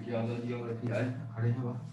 खड़े हैं वहाँ।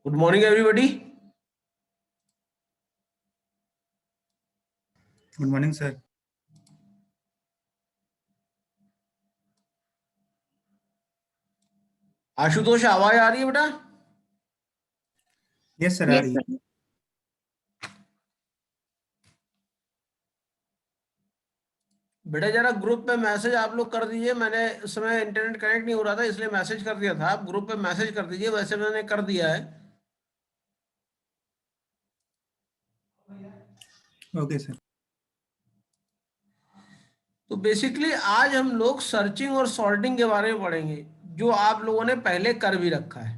Good morning, everybody. Good morning, sir. Ashutosh, आवाज आ रही है बेटा? Yes, sir. Yes, sir. बेटा जरा ग्रुप पे मैसेज आप लोग कर दीजिए। मैंने उस समय इंटरनेट कनेक्ट नहीं हो रहा था, इसलिए मैसेज कर दिया था। आप ग्रुप पे मैसेज कर दीजिए, वैसे मैंने कर दिया है। Okay, sir. तो बेसिकली आज हम लोग सर्चिंग और सॉर्टिंग के बारे में पढ़ेंगे, जो आप लोगों ने पहले कर भी रखा है।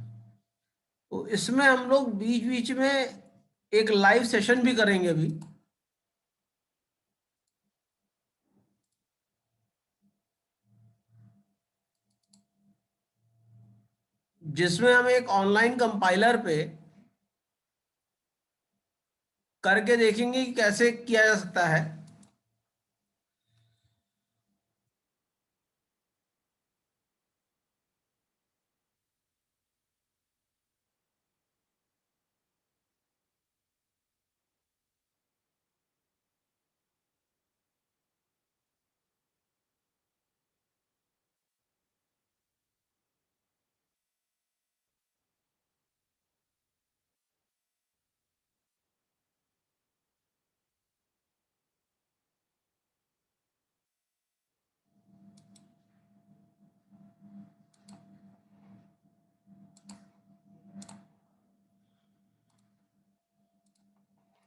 तो इसमें हम लोग बीच बीच में एक लाइव सेशन भी करेंगे अभी, जिसमें हम एक ऑनलाइन कंपाइलर पे करके देखेंगे कि कैसे किया जा सकता है।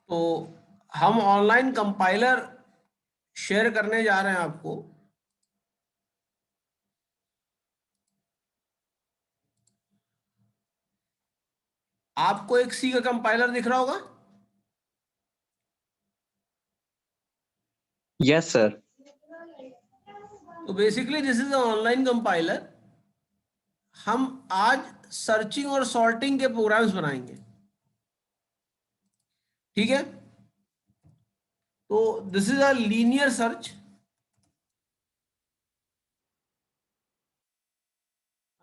तो हम ऑनलाइन कंपाइलर शेयर करने जा रहे हैं आपको। आपको एक सी का कंपाइलर दिख रहा होगा। Yes, sir. तो basically this is online compiler. हम आज सर्चिंग और सॉर्टिंग के प्रोग्राम्स बनाएंगे, ठीक है। तो this is a linear search.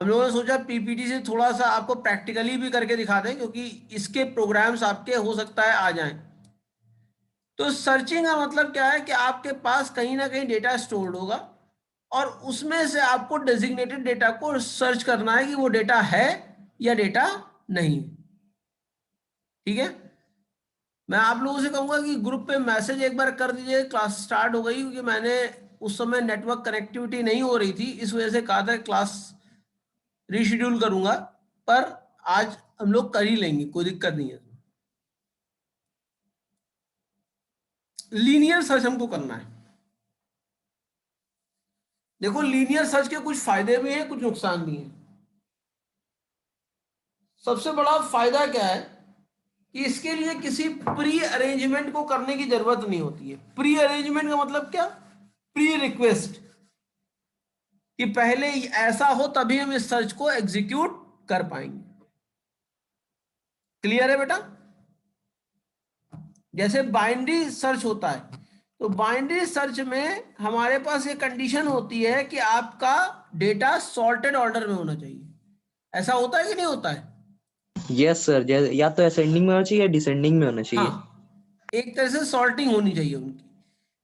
हम लोगों ने सोचा पीपीटी से थोड़ा सा आपको प्रैक्टिकली भी करके दिखा दें, क्योंकि इसके प्रोग्राम्स आपके हो सकता है आ जाएं। तो सर्चिंग का मतलब क्या है कि आपके पास कहीं ना कहीं डेटा स्टोर्ड होगा और उसमें से आपको डेजिग्नेटेड डेटा को सर्च करना है कि वो डेटा है या डेटा नहीं, ठीक है। मैं आप लोगों से कहूंगा कि ग्रुप पे मैसेज एक बार कर दीजिए, क्लास स्टार्ट हो गई, क्योंकि मैंने उस समय नेटवर्क कनेक्टिविटी नहीं हो रही थी, इस वजह से कहा था क्लास रीशेड्यूल करूंगा, पर आज हम लोग कर ही लेंगे, कोई दिक्कत नहीं है। लीनियर सर्च हमको करना है। देखो, लीनियर सर्च के कुछ फायदे भी हैं, कुछ नुकसान भी हैं। सबसे बड़ा फायदा क्या है कि इसके लिए किसी प्री अरेंजमेंट को करने की जरूरत नहीं होती है। प्री अरेंजमेंट का मतलब क्या? प्री रिक्वेस्ट, कि पहले ऐसा हो तभी हम इस सर्च को एग्जीक्यूट कर पाएंगे। क्लियर है बेटा? जैसे बाइनरी सर्च होता है, तो बाइनरी सर्च में हमारे पास ये कंडीशन होती है कि आपका डेटा सॉर्टेड ऑर्डर में होना चाहिए। ऐसा होता है कि नहीं होता है? Yes, sir. या तो असेंडिंग में होना चाहिए या डिसेंडिंग में होना चाहिए। हाँ, एक तरह से सॉर्टिंग होनी चाहिए उनकी।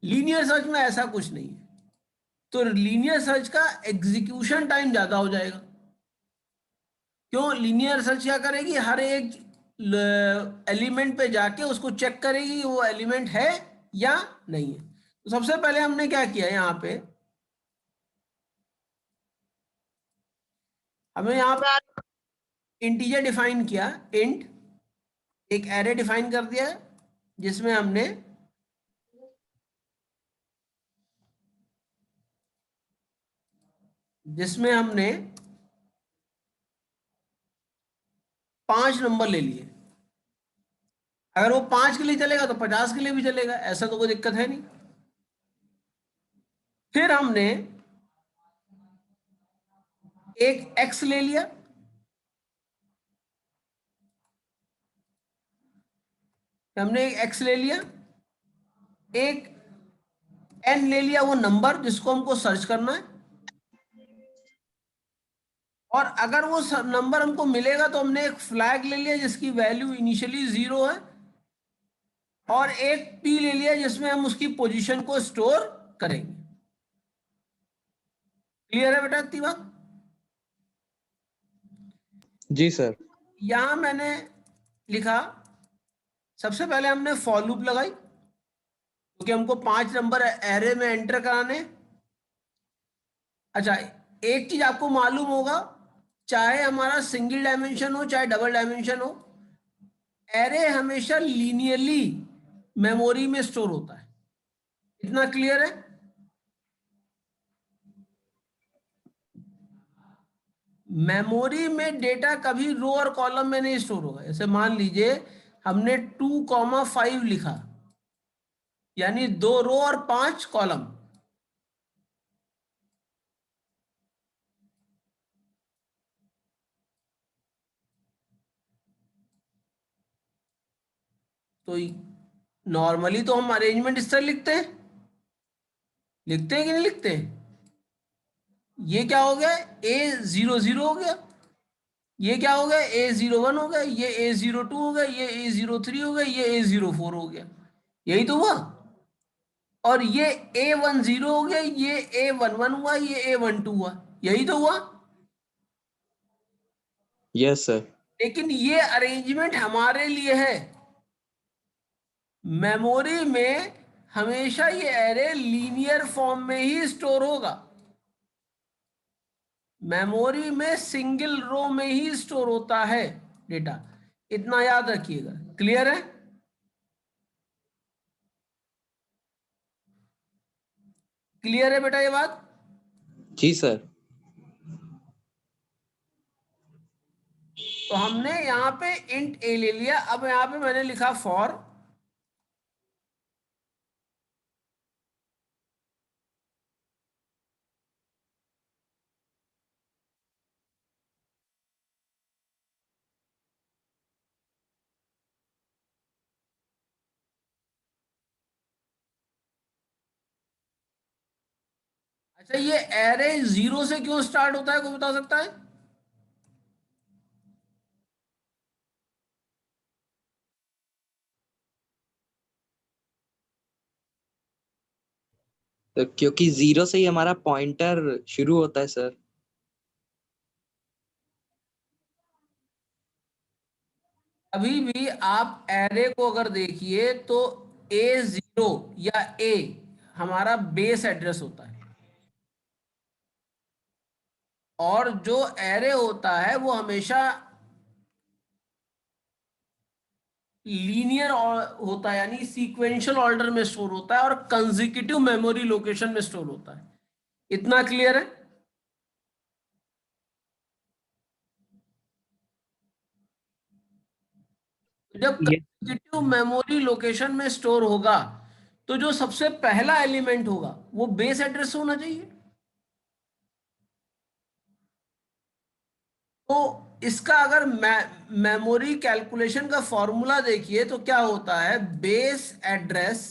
लीनियर सर्च में ऐसा कुछ नहीं है। तो लीनियर सर्च का एग्जीक्यूशन टाइम ज्यादा हो जाएगा। क्यों? लीनियर सर्च क्या करेगी? हर एक एलिमेंट पे जाके उसको चेक करेगी कि वो एलिमेंट है या नहीं है। तो सबसे पहले हमने क्या किया यहाँ पे, हमने यहाँ पे इंटीजर डिफाइन किया, इंट, एक एरे डिफाइन कर दिया जिसमें हमने जिसमें हमने 5 नंबर ले लिए। अगर वो 5 के लिए चलेगा तो 50 के लिए भी चलेगा, ऐसा तो कोई दिक्कत है नहीं। फिर हमने एक x ले लिया, हमने एक x ले लिया, एक n ले लिया, वो नंबर जिसको हमको सर्च करना है, और अगर वो नंबर हमको मिलेगा तो हमने एक फ्लैग ले लिया जिसकी वैल्यू इनिशियली 0 है, और एक p ले लिया जिसमें हम उसकी पोजीशन को स्टोर करेंगे। क्लियर है बेटा इतनी बात? जी सर। यहां मैंने लिखा, सबसे पहले हमने फॉर लूप लगाई क्योंकि हमको 5 नंबर एरे में एंटर कराने। अच्छा, एक चीज आपको मालूम होगा, चाहे हमारा सिंगल डायमेंशन हो चाहे डबल डायमेंशन हो, एरे हमेशा लीनियरली मेमोरी में स्टोर होता है। इतना क्लियर है? मेमोरी में डेटा कभी रो और कॉलम में नहीं स्टोर होगा। जैसे मान लीजिए हमने 2,5 लिखा, यानी 2 रो और 5 कॉलम। तो नॉर्मली तो हम अरेंजमेंट इस तरह लिखते हैं कि नहीं लिखते? ये क्या हो गया, A00 हो गया, ये क्या हो गया, A01 हो गया, ये A02 हो गया, ये A03 हो गया, ये A04 हो गया। यही तो हुआ। और ये A10 हो गया, ये A11 हुआ, ये A12 हुआ। यही तो हुआ। Yes sir. लेकिन ये अरेंजमेंट हमारे लिए है। मेमोरी में हमेशा ये एरे लीनियर फॉर्म में ही स्टोर होगा। मेमोरी में सिंगल रो में ही स्टोर होता है डेटा, इतना याद रखिएगा। क्लियर है? क्लियर है बेटा ये बात? जी सर। तो हमने यहां पे इंट ए ले लिया। अब यहां पे मैंने लिखा फॉर, अच्छा ये एरे 0 से क्यों स्टार्ट होता है, कोई बता सकता है? तो क्योंकि 0 से ही हमारा पॉइंटर शुरू होता है सर। अभी भी आप एरे को अगर देखिए तो A0 या A हमारा बेस एड्रेस होता है, और जो एरे होता है वो हमेशा लीनियर होता है, यानी सीक्वेंशियल ऑर्डर में स्टोर होता है और कंसेक्यूटिव मेमोरी लोकेशन में स्टोर होता है। इतना क्लियर है? जब ये कंसेक्यूटिव मेमोरी लोकेशन में स्टोर होगा तो जो सबसे पहला एलिमेंट होगा वो बेस एड्रेस होना चाहिए। तो इसका अगर मेमोरी कैलकुलेशन का फॉर्मूला देखिए तो क्या होता है, base address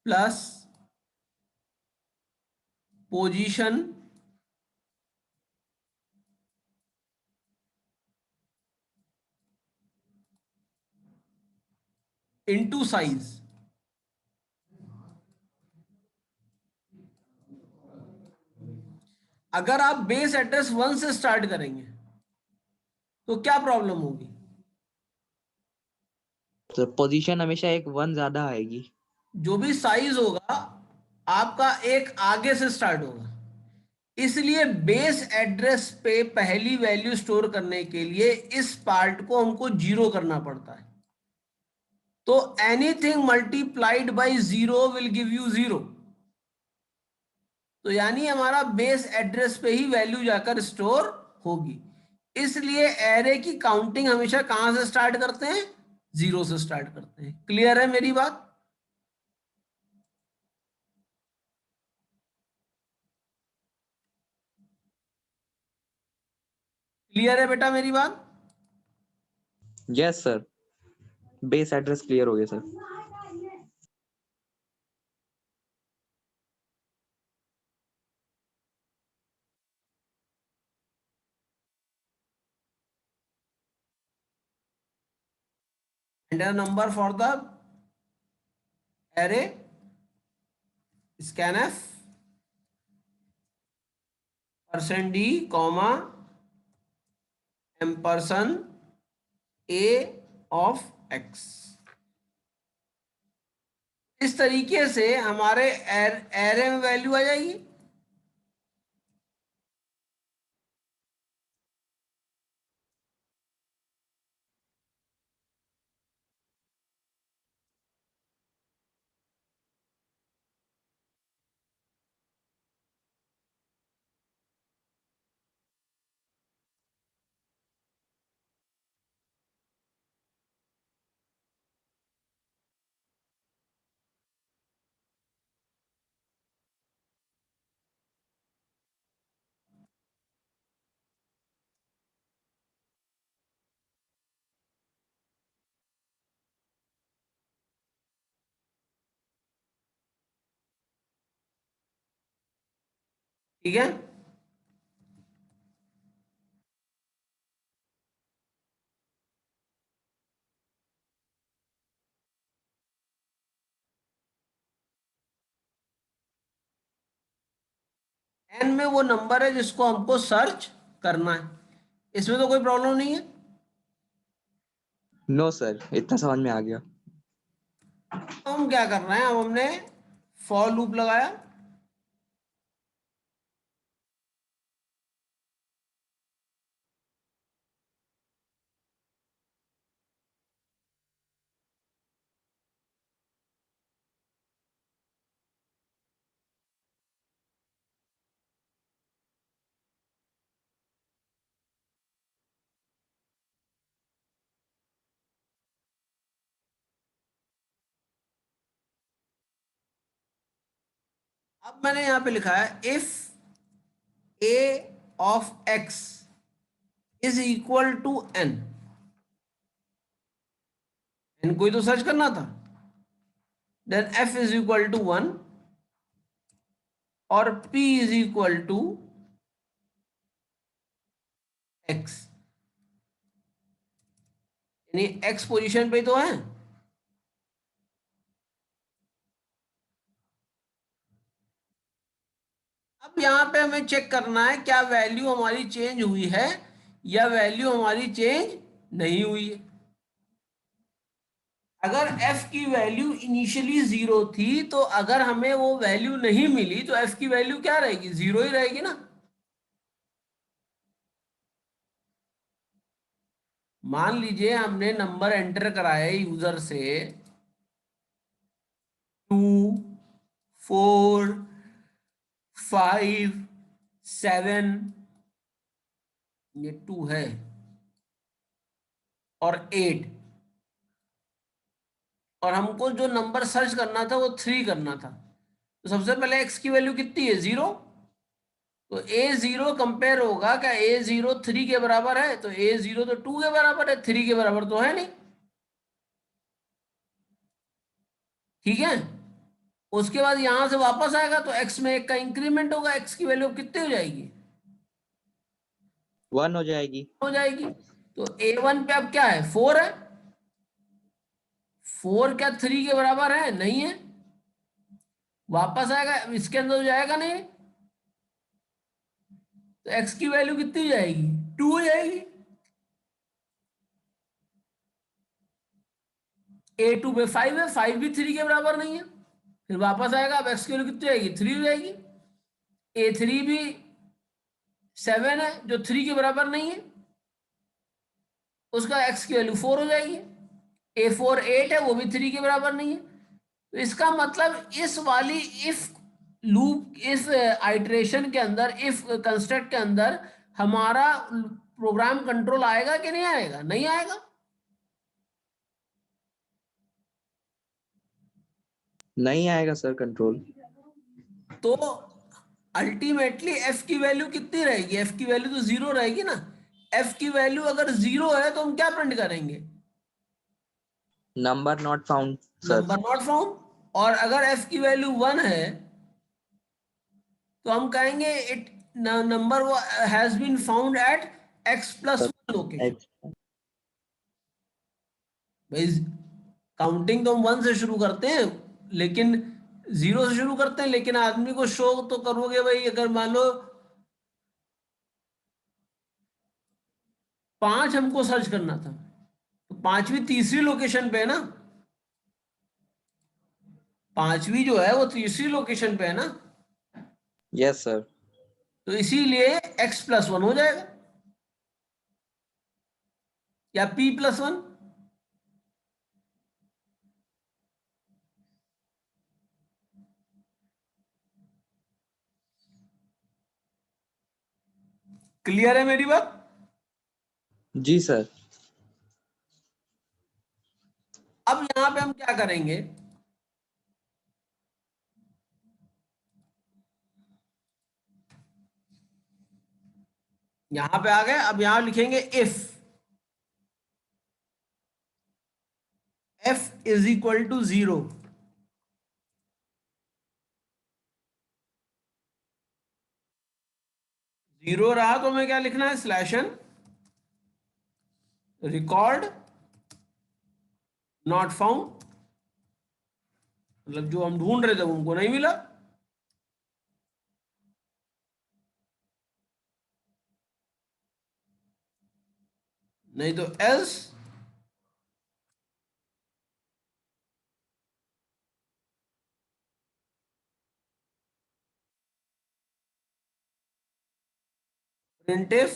plus position into size. अगर आप बेस एड्रेस 1 से स्टार्ट करेंगे तो क्या प्रॉब्लम होगी? तो पोजीशन हमेशा एक 1 ज्यादा आएगी। जो भी साइज होगा आपका एक आगे से स्टार्ट होगा, इसलिए बेस एड्रेस पे पहली वैल्यू स्टोर करने के लिए इस पार्ट को हमको 0 करना पड़ता है। तो anything multiplied by 0 will give you 0। तो यानी हमारा बेस एड्रेस पे ही वैल्यू जाकर स्टोर होगी। इसलिए एरे की काउंटिंग हमेशा कहां से स्टार्ट करते हैं? 0 से स्टार्ट करते हैं। क्लियर है मेरी बात? क्लियर है बेटा मेरी बात? Yes sir, base address clear हो गया sir. Enter number for the array scanf %d, ampersand a of x। इस तरीके से हमारे एरे में वैल्यू आ जाएगी। ठीक है, एन में वो नंबर है जिसको हमको सर्च करना है। इसमें तो कोई प्रॉब्लम नहीं है। नो सर, इतना समझ में आ गया। तो हम क्या कर रहे हैं, अब हमने फॉर लूप लगाया। अब मैंने यहां पे लिखा है if a of x is equal to n। n को ही तो सर्च करना था। Then f is equal to 1 और p is equal to x, यानी x पोजीशन पे तो है। अब यहां पे हमें चेक करना है क्या वैल्यू हमारी चेंज हुई है या वैल्यू हमारी चेंज नहीं हुई है। अगर f की वैल्यू इनिशियली 0 थी तो अगर हमें वो वैल्यू नहीं मिली तो f की वैल्यू क्या रहेगी? 0 ही रहेगी ना। मान लीजिए हमने नंबर एंटर कराया यूजर से 2, 4, 5, 7, ये 2 है और 8, और हमको जो नंबर सर्च करना था वो 3 करना था। तो सबसे पहले x की वैल्यू कितनी है? 0। तो a0 कंपेयर होगा क्या? a0 3 के बराबर है, तो a0 तो 2 के बराबर है, 3 के बराबर तो है नहीं। ठीक है, उसके बाद यहां से वापस आएगा तो x में 1 का इंक्रीमेंट होगा, x की वैल्यू कितनी हो जाएगी? 1 हो जाएगी। हो जाएगी। तो a1 पे अब क्या है? 4 है। 4 क्या 3 के बराबर है? नहीं है। वापस आएगा, इसके अंदर हो जाएगा नहीं, तो x की वैल्यू कितनी हो जाएगी? 2 हो जाएगी। a2 पे 5 है, 5 भी 3 के बराबर नहीं है, फिर वापस आएगा, अब x की वैल्यू कितनी आएगी, 3 हो जाएगी। A3 भी 7 है जो 3 के बराबर नहीं है, उसका x की वैल्यू 4 हो जाएगी। A4 8 है, वो भी 3 के बराबर नहीं है। तो इसका मतलब इस वाली इफ लूप, इस आइटरेशन के अंदर, इफ कंस्ट्रक्ट के अंदर हमारा प्रोग्राम कंट्रोल आएगा कि नहीं आएगा, नहीं आएगा। नहीं आएगा सर कंट्रोल। तो अल्टीमेटली एफ की वैल्यू कितनी रहेगी, एफ की वैल्यू तो 0 रहेगी ना। एफ की वैल्यू अगर 0 है तो हम क्या प्रिंट करेंगे, number not found sir. Number not found. और अगर एफ की वैल्यू 1 है तो हम कहेंगे it number has been found at x+1 location. भाई काउंटिंग तो हम 1 से शुरू करते हैं, लेकिन 0 से शुरू करते हैं, लेकिन आदमी को शो तो करोगे भाई, अगर मान लो 5 हमको सर्च करना था तो 5वीं तीसरी लोकेशन पे है ना, 5वीं जो है वो तीसरी लोकेशन पे है ना। Yes sir. तो इसीलिए x+1 हो जाएगा या p+1। क्लियर है मेरी बात। जी सर। अब यहां पे हम क्या करेंगे, यहां पे आ गए, अब यहां लिखेंगे इफ f = 0। 0 रहा तो हमें क्या लिखना है, /n रिकॉर्ड नॉट फाउंड, मतलब जो हम ढूंढ रहे थे उनको नहीं मिला। नहीं तो एल्स printf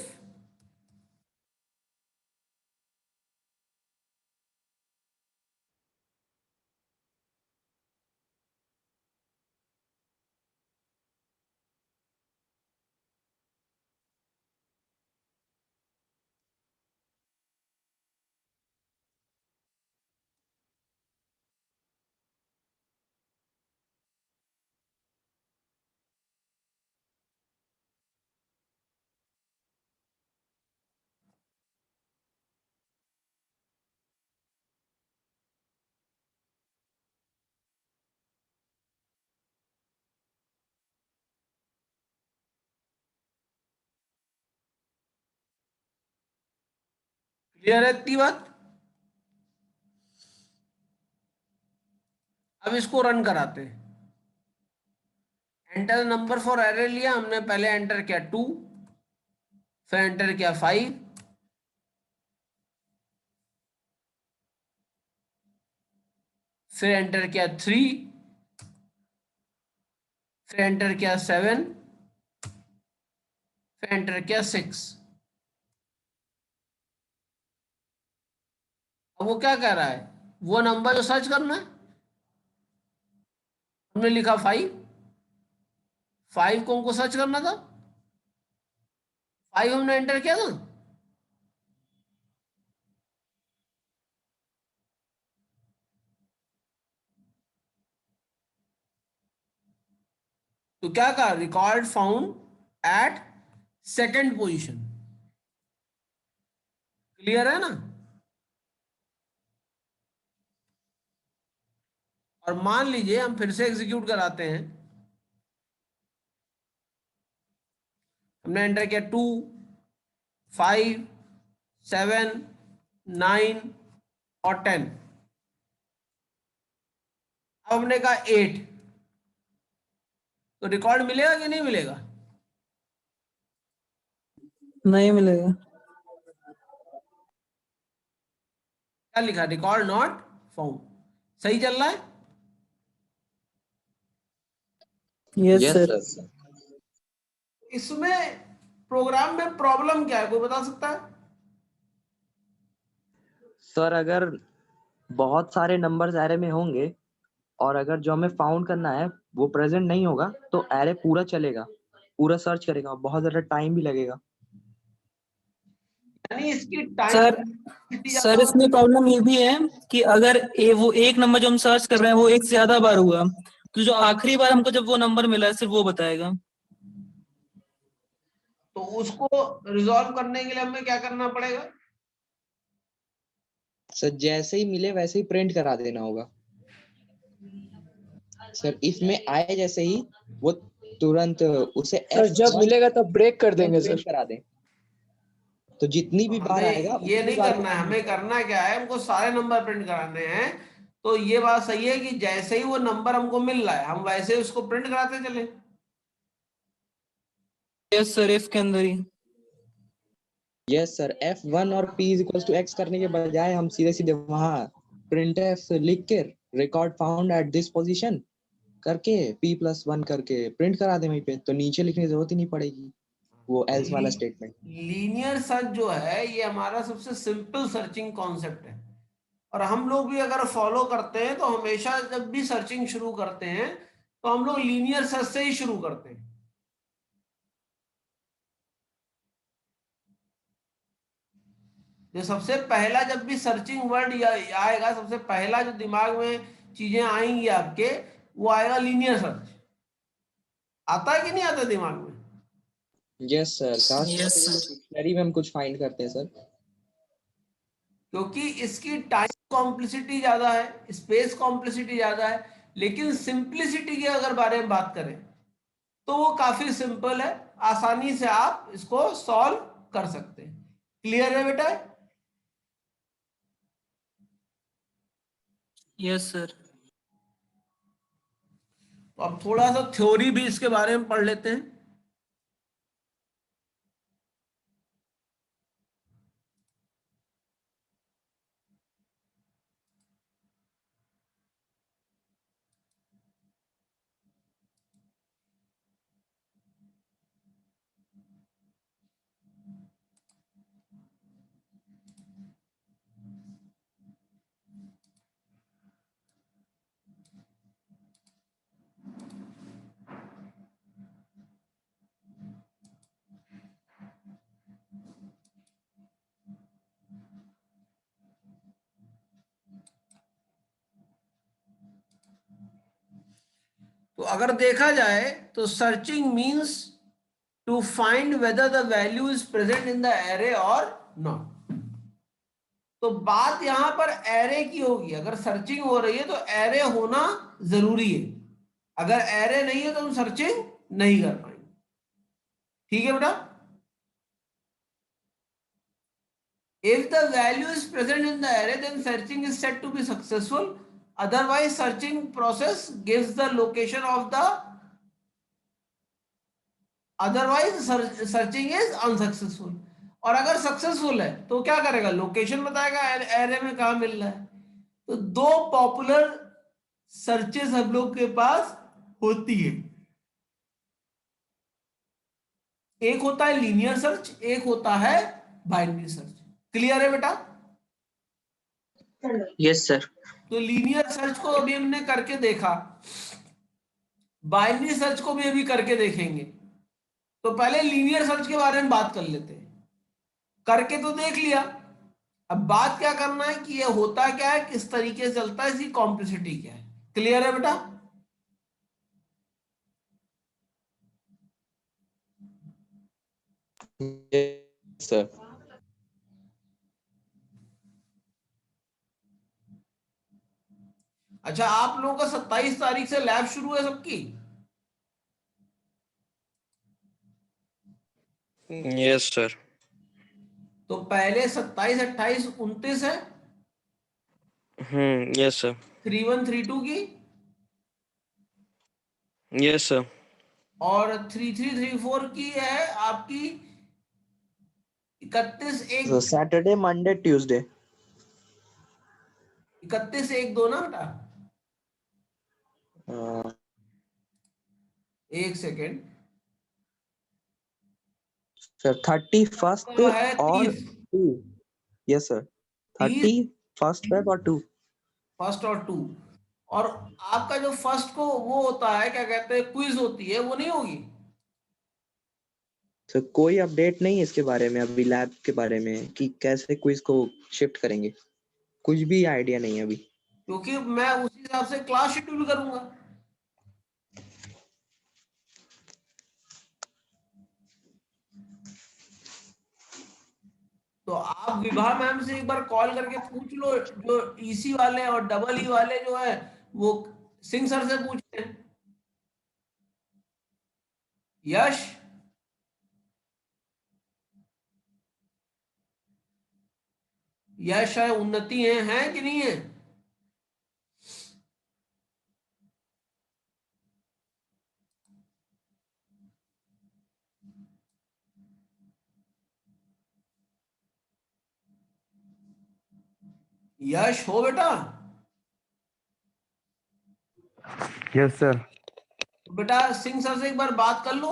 क्लियर है इतनी बात। अब इसको रन कराते हैं। एंटर नंबर फॉर एरे लिया हमने, पहले एंटर किया 2, फिर एंटर किया 5, फिर एंटर किया 3, फिर एंटर किया 7, फिर एंटर किया 6। अब वो क्या कह रहा है, वो नंबर जो सर्च करना है, हमने लिखा 5, 5 को हमको सर्च करना था, 5 हमने एंटर किया था। तो क्या कहा, record found at second position. Clear है ना। और मान लीजिए हम फिर से एग्जीक्यूट कराते हैं, हमने एंटर किया 2, 5, 7, 9 और 10। अब हमने कहा 8, तो रिकॉर्ड मिलेगा कि नहीं मिलेगा, नहीं मिलेगा। क्या लिखा, रिकॉर्ड नॉट फाउंड। सही चल रहा है। Yes yes sir. सर। इसमें प्रोग्राम में प्रॉब्लम क्या है, कोई बता सकता है? सर अगर बहुत सारे नंबर्स एरे में होंगे और अगर जो हमें फाउंड करना है वो प्रेजेंट नहीं होगा तो एरे पूरा चलेगा, पूरा सर्च करेगा, बहुत ज्यादा टाइम भी लगेगा। यानी इसकी टाइम सर सर इसमें प्रॉब्लम ये भी है कि अगर वो एक नंबर जो हम सर्च कर रहे हैं वो एक से ज्यादा बार हुआ, तो जो आखिरी बार हमको जब वो नंबर मिला है सिर्फ वो बताएगा। तो उसको रिजॉल्व करने के लिए हमें क्या करना पड़ेगा? सर जैसे ही मिले वैसे ही प्रिंट करा देना होगा सर। इफ में आए जैसे ही वो तुरंत उसे सर जब F1 मिलेगा तब ब्रेक कर देंगे प्रिंट सर। करा दें, तो जितनी भी बार हमें आएगा ये उतनी नहीं बार करना है, हमें करना क्या है, हमको सारे नंबर प्रिंट कराने हैं। तो ये बात सही है कि जैसे ही वो नंबर हमको मिल रहा है हम वैसे ही उसको प्रिंट कराते चले। यस सर, इफ के अंदर ही। Yes sir. F1 और P इक्वल्स टू X करने के बजाय हम सीधे सीधे वहां प्रिंट एफ लिख के record found at this position करके P+1 करके प्रिंट करा दे वहीं पे, तो नीचे लिखने की जरूरत ही नहीं पड़ेगी वो एल्स वाला स्टेटमेंट। लीनियर सर्च जो है ये हमारा सबसे सिंपल सर्चिंग कॉन्सेप्ट है, और हम लोग भी अगर फॉलो करते हैं तो हमेशा जब भी सर्चिंग शुरू करते हैं तो हम लोग लीनियर सर्च से ही शुरू करते हैं। जो सबसे पहला जब भी सर्चिंग वर्ड आएगा, सबसे पहला जो दिमाग में चीजें आएंगी आपके, वो आएगा लीनियर सर्च। आता है कि नहीं आता दिमाग में? Yes sir. खास तौर यस पे सर। डिक्शनरी में हम कुछ फाइंड करते हैं सर। क्योंकि इसकी टाइम कॉम्प्लेक्सिटी ज्यादा है, स्पेस कॉम्प्लेक्सिटी ज्यादा है, लेकिन सिंप्लिसिटी के अगर बारे में बात करें तो वो काफी सिंपल है, आसानी से आप इसको सॉल्व कर सकते हैं। क्लियर है बेटा? Yes sir. तो अब थोड़ा सा थ्योरी भी इसके बारे में पढ़ लेते हैं। तो अगर देखा जाए तो searching means to find whether the value is present in the array और नॉट। तो बात यहां पर एरे की होगी, अगर सर्चिंग हो रही है तो एरे होना जरूरी है, अगर एरे नहीं है तो हम सर्चिंग नहीं कर पाएंगे। ठीक है बेटा? If the value is present in the array, then searching is said to be successful. Otherwise, searching process gives the location of the. Otherwise, searching is unsuccessful. और अगर सक्सेसफुल है तो क्या करेगा? लोकेशन बताएगा एरे में कहां मिल रहा है। तो दो पॉपुलर सर्चेस हम लोग के पास होती है, एक होता है लीनियर सर्च, एक होता है बाइनरी सर्च। क्लियर है बेटा? Yes sir. तो लीनियर सर्च को अभी हमने करके देखा, बाइनरी सर्च को भी अभी करके देखेंगे। तो पहले लीनियर सर्च के बारे में बात कर लेते हैं। करके तो देख लिया, अब बात क्या करना है कि ये होता क्या है, किस तरीके से चलता है, इसकी कॉम्प्लेक्सिटी क्या है। क्लियर है बेटा? Yes sir. अच्छा, आप लोगों का 27 तारीख से लैब शुरू है सबकी? Yes sir. तो पहले 27, 28, 29 है यस सर। 3132 की, यस सर। और 3334 की है आपकी 31/1। Saturday Monday Tuesday. 31/1 दो ना बेटा, एक सेकेंड सर 31st तो है और 30 2। यस सर 31st Feb और 2। फर्स्ट और 2 और आपका जो फर्स्ट को वो होता है क्या कहते हैं क्विज होती है वो नहीं होगी। सर कोई अपडेट नहीं है इसके बारे में अभी लैब के बारे में कि कैसे क्विज को शिफ्ट करेंगे, कुछ भी आइडिया नहीं है अभी। क्योंकि मैं उसी हिसाब से क्लास शेड्यूल करूंगा। तो आप विभा मैम से एक बार कॉल करके पूछ लो, जो ईसी वाले और डबल ई वाले जो है वो सिंह सर से पूछते हैं। यश यश है उन्नति है कि नहीं है। यश हो बेटा। Yes sir. बेटा सिंह सर से एक बार बात कर लो।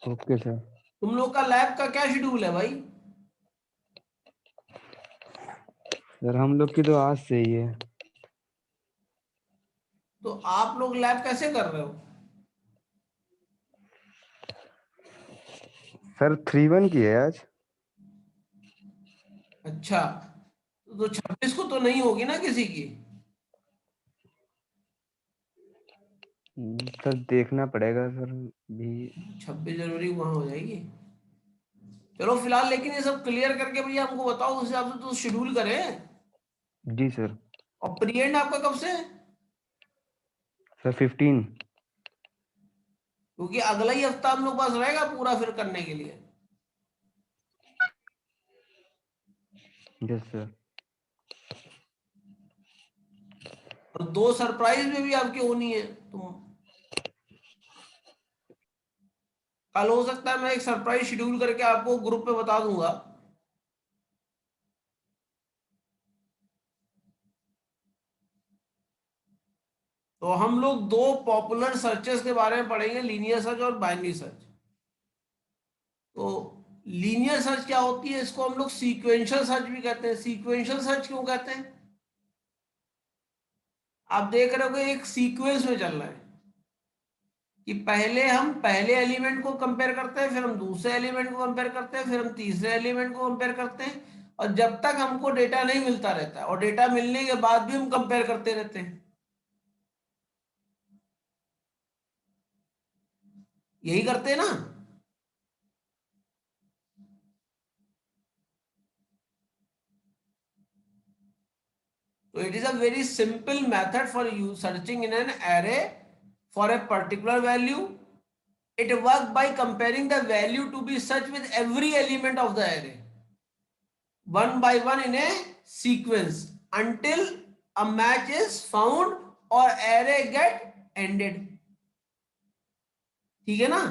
Okay sir. तुम लोग का लैब का क्या शेड्यूल है भाई। सर हम लोग की तो आज से ही है। तो आप लोग लैब कैसे कर रहे हो। सर 3-1 की है आज। अच्छा तो 26 को तो नहीं होगी ना किसी की। सर देखना पड़ेगा सर भी। 26 जनवरी को वहां हो जाएगी। चलो फिलहाल लेकिन ये सब क्लियर करके भैया हमको बताओ, उस हिसाब से तो शेड्यूल करें। जी सर। और पीरियड आपका कब से है? सर 15। क्योंकि अगला ही हफ्ता हम लोग पास रहेगा पूरा फिर करने के लिए। Yes sir. और 2 सरप्राइज में भी आपकी होनी है तो कल हो सकता है मैं एक सरप्राइज शेड्यूल करके आपको ग्रुप पे बता दूंगा। तो हम लोग 2 पॉपुलर सर्चेस के बारे में पढ़ेंगे, लीनियर सर्च और बाइनरी सर्च। तो लीनियर सर्च क्या होती है, इसको हम लोग सीक्वेंशियल सर्च भी कहते हैं। सीक्वेंशियल सर्च क्यों कहते हैं, आप देख रहे हो कि एक सीक्वेंस में चल रहा है कि पहले हम पहले एलिमेंट को कंपेयर करते हैं, फिर हम दूसरे एलिमेंट को कंपेयर करते हैं, फिर हम तीसरे एलिमेंट को कंपेयर करते हैं, और जब तक हमको डेटा नहीं मिलता रहता है, और डेटा मिलने के बाद भी हम कंपेयर करते रहते हैं। यही करते हैं ना। So it is a very simple method for you searching in an array for a particular value. It works by comparing the value to be searched with every element of the array, one by one in a sequence until a match is found or array get ended. ठीक है ना।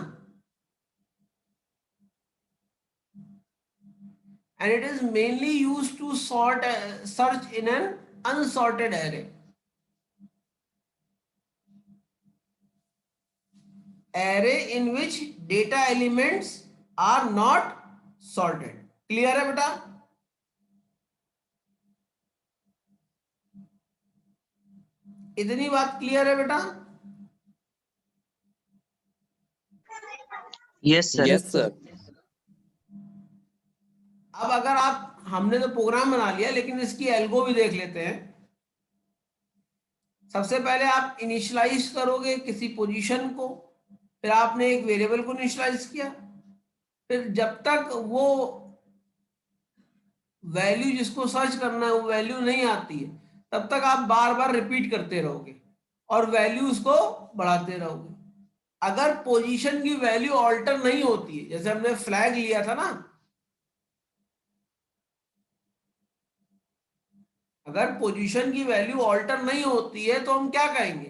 And it is mainly used to search in an unsorted array. Array in which data elements are not sorted. Clear है बेटा। इतनी बात clear है बेटा। Yes sir. Yes, sir. अब अगर आप, हमने तो प्रोग्राम बना लिया लेकिन इसकी एल्गो भी देख लेते हैं। सबसे पहले आप इनिशियलाइज करोगे किसी पोजीशन को, फिर आपने एक वेरिएबल को इनिशियलाइज किया, फिर जब तक वो वैल्यू जिसको सर्च करना है वो वैल्यू नहीं आती है तब तक आप बार बार रिपीट करते रहोगे और वैल्यूज को बढ़ाते रहोगे। अगर पोजीशन की वैल्यू ऑल्टर नहीं होती है, जैसे हमने फ्लैग लिया था ना, अगर पोजीशन की वैल्यू ऑल्टर नहीं होती है तो हम क्या कहेंगे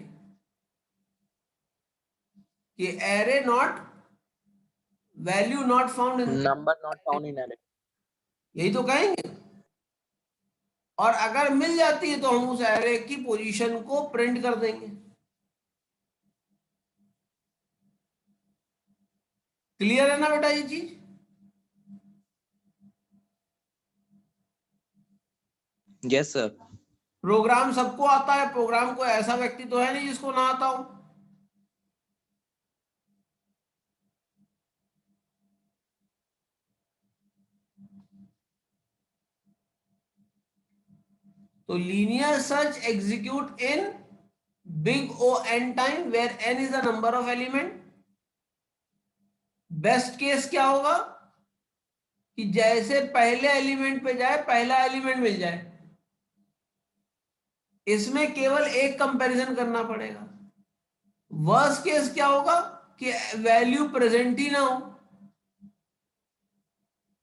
कि array not value not found in, number not found in array. यही तो कहेंगे। और अगर मिल जाती है तो हम उस एरे की पोजीशन को प्रिंट कर देंगे। क्लियर है ना बेटा ये चीज? Yes sir. प्रोग्राम सबको आता है, प्रोग्राम को ऐसा व्यक्ति तो है नहीं जिसको ना आता हो। तो linear search execute in big O n time where n is the number of element. Best case क्या होगा कि जैसे पहले एलिमेंट पे जाए पहला एलिमेंट मिल जाए, इसमें केवल एक कंपैरिजन करना पड़ेगा। वर्स्ट केस क्या होगा कि वैल्यू प्रेजेंट ही ना हो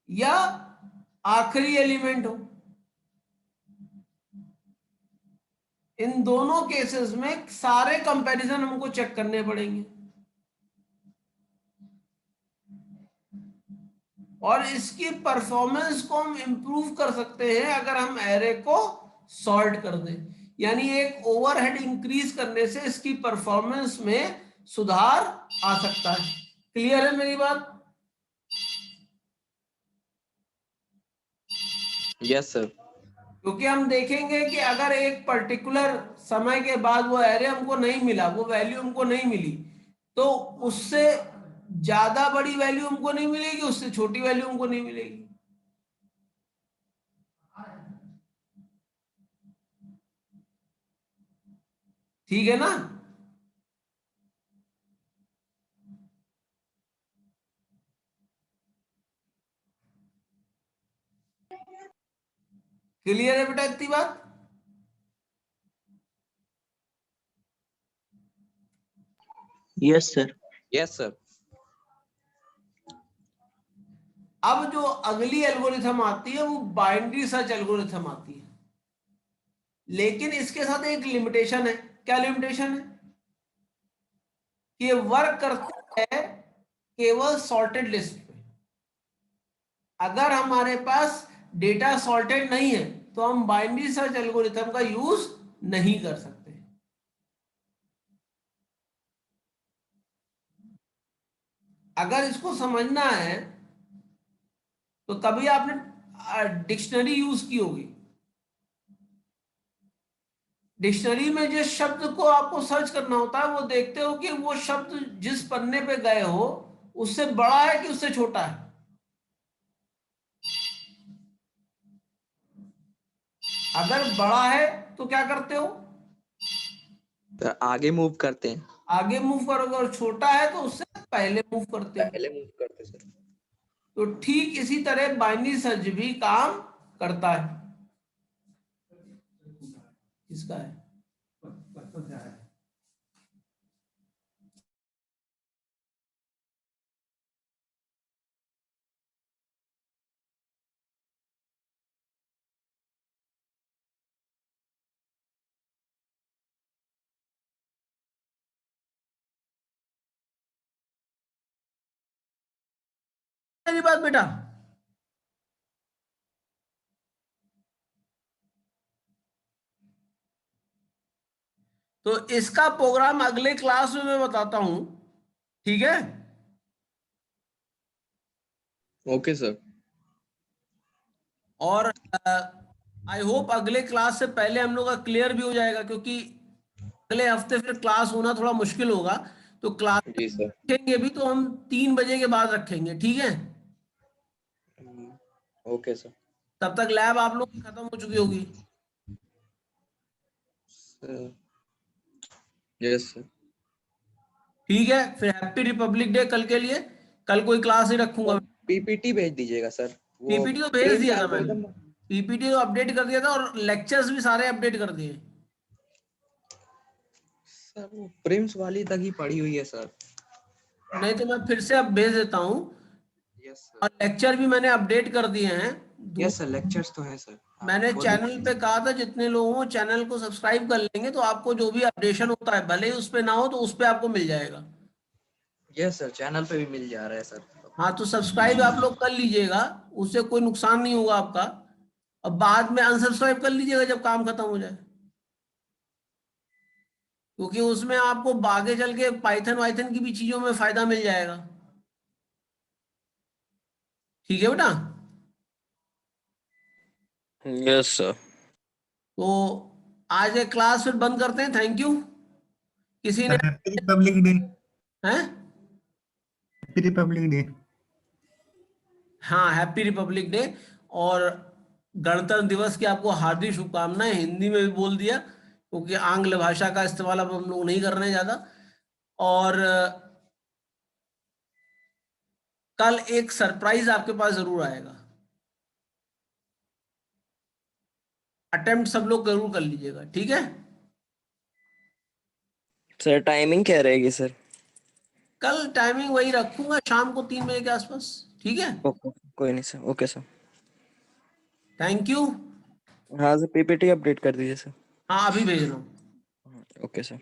या आखिरी एलिमेंट हो। इन दोनों केसेस में सारे कंपैरिजन हमको चेक करने पड़ेंगे और इसकी परफॉर्मेंस को हम इंप्रूव कर सकते हैं अगर हम एरे को सॉर्ट कर दें। यानी एक ओवरहेड इंक्रीज करने से इसकी परफॉर्मेंस में सुधार आ सकता है। क्लियर है मेरी बात? Yes sir. क्योंकि हम देखेंगे कि अगर एक पर्टिकुलर समय के बाद वो एरे हमको नहीं मिला, वो वैल्यू हमको नहीं मिली, तो उससे ज्यादा बड़ी वैल्यू हमको नहीं मिलेगी, उससे छोटी वैल्यू हमको नहीं मिलेगी। ठीक है ना? क्लियर है बेटा इतनी बात? Yes sir. Yes sir. अब जो अगली एल्गोरिथम आती है वो बाइनरी सर्च एल्गोरिथम आती है, लेकिन इसके साथ एक लिमिटेशन है। क्या लिमिटेशन है? कि ये वर्क करता है केवल सॉर्टेड लिस्ट पे। अगर हमारे पास डेटा सॉर्टेड नहीं है तो हम बाइनरी सर्च एल्गोरिथम का यूज नहीं कर सकते। अगर इसको समझना है तो कभी आपने डिक्शनरी यूज की होगी। डिक्शनरी में जिस शब्द को आपको सर्च करना होता है वो देखते हो कि वो शब्द जिस पन्ने पे गए हो उससे बड़ा है कि उससे छोटा है। अगर बड़ा है तो क्या करते हो? तो आगे मूव करते हैं। आगे मूव करोगे, और छोटा है तो उससे पहले मूव करते हो। पहले मूव करते हैं सर। तो ठीक इसी तरह बाइनरी सर्च भी काम करता है। किसका है? मेरी बात बेटा? तो इसका प्रोग्राम अगले क्लास में मैं बताता हूं, ठीक है? Okay sir. और आई होप अगले क्लास से पहले हम लोग का क्लियर भी हो जाएगा, क्योंकि अगले हफ्ते फिर क्लास होना थोड़ा मुश्किल होगा। तो क्लास जी सर। रखेंगे भी तो हम 3 बजे के बाद रखेंगे, ठीक है? Okay sir. तब तक लैब आप लोग की खत्म हो चुकी होगी। Yes sir. ठीक है, फिर हैप्पी रिपब्लिक डे कल के लिए। कल कोई क्लास नहीं रखूंगा। पीपीटी भेज दीजिएगा सर। वो पीपीटी तो भेज प्रिंट दिया था मैंने। एल्गोरिथम। पीपीटी तो अपडेट कर दिया था और लेक्चर्स भी सारे अपडेट कर दिए। सर वो प्रिम्स वाली तक ही पड़ी हुई है सर। नहीं तो मैं फिर से अब भेज देता हूँ। Yes sir. और लेक्चर भी मैंने अपडेट कर दिए हैं। यस सर, लेक्चर्स तो है सर। मैंने वो चैनल दिख- पे कहा था जितने लोगों को चैनल को सब्सक्राइब कर लेंगे तो आपको जो भी अपडेशन होता है, भले ही उस पे ना हो तो उस पे आपको मिल जाएगा। यस सर, चैनल पे भी मिल जा रहा है सर। हाँ, तो सब्सक्राइब आप लोग कर लीजिएगा, उससे कोई नुकसान नहीं होगा आपका। और बाद में अनसब्सक्राइब कर लीजिएगा जब काम खत्म हो जाए, क्योंकि उसमें आपको आगे चल के पाइथन वाइथन की भी चीजों में फायदा मिल जाएगा। ठीक है बेटा? Yes sir. तो आज एक क्लास फिर बंद करते हैं। Thank you. किसी ने हैप्पी रिपब्लिक डे। हैं? Happy Republic day. हाँ, हैप्पी रिपब्लिक डे और गणतंत्र दिवस की आपको हार्दिक शुभकामनाएं। हिंदी में भी बोल दिया क्योंकि आंग्ल भाषा का इस्तेमाल अब हम लोग नहीं कर रहे हैं ज्यादा। और कल एक सरप्राइज आपके पास जरूर आएगा। अटेम्प्ट सब लोग जरूर कर लीजिएगा, ठीक है? सर टाइमिंग क्या रहेगी सर? कल टाइमिंग वही रखूंगा, शाम को 3 बजे के आसपास, ठीक है? ओके, कोई नहीं sir. Okay sir. Thank you. हाँ सर, पीपीटी अपडेट कर दीजिए सर। हाँ, अभी भेज रहा हूँ। Okay sir.